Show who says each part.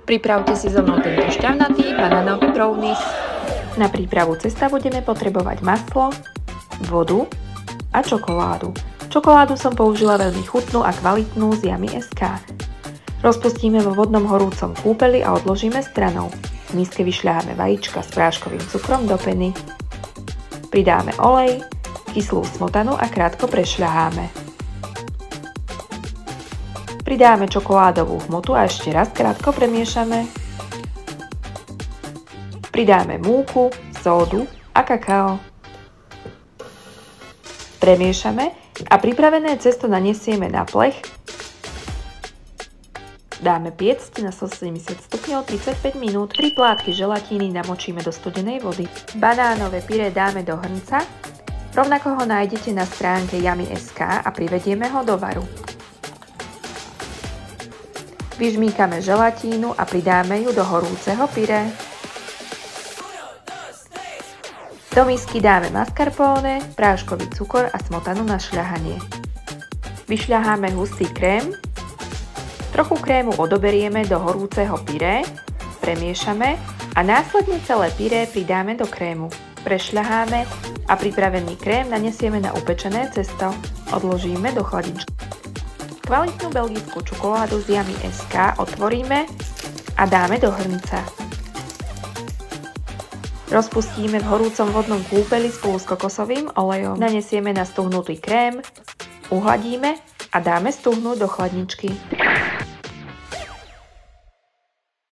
Speaker 1: Pripravte si so mnou tento šťavnatý banánový brownies. Na prípravu cesta budeme potrebovať maslo, vodu a čokoládu. Čokoládu som použila veľmi chutnú a kvalitnú z Yummy.sk. Rozpustíme vo vodnom horúcom kúpeli a odložíme stranou. V miske vyšľaháme vajíčka s práškovým cukrom do peny. Pridáme olej, kyslú smotanu a krátko prešľaháme. Pridáme čokoládovú hmotu a ešte raz krátko premiešame. Pridáme múku, sódu a kakao. Premiešame a pripravené cesto naniesieme na plech. Dáme piecť na 170 stupňov 35 minút. 3 plátky želatíny namočíme do studenej vody. Banánové pyré dáme do hrnca. Rovnako ho nájdete na stránke Yummy.sk a privedieme ho do varu. Vyžmýkame želatínu a pridáme ju do horúceho pyré. Do misky dáme mascarpone, práškový cukor a smotanu na šľahanie. Vyšľaháme hustý krém. Trochu krému odoberieme do horúceho pyré, premiešame a následne celé pyré pridáme do krému. Prešľaháme a pripravený krém nanesieme na upečené cesto. Odložíme do chladničky. Kvalitnú belgickú čokoládu z Yummy.sk otvoríme a dáme do hrnca. Rozpustíme v horúcom vodnom kúpeli spolu s kokosovým olejom. Nanesieme na stuhnutý krém, uhladíme a dáme stuhnúť do chladničky.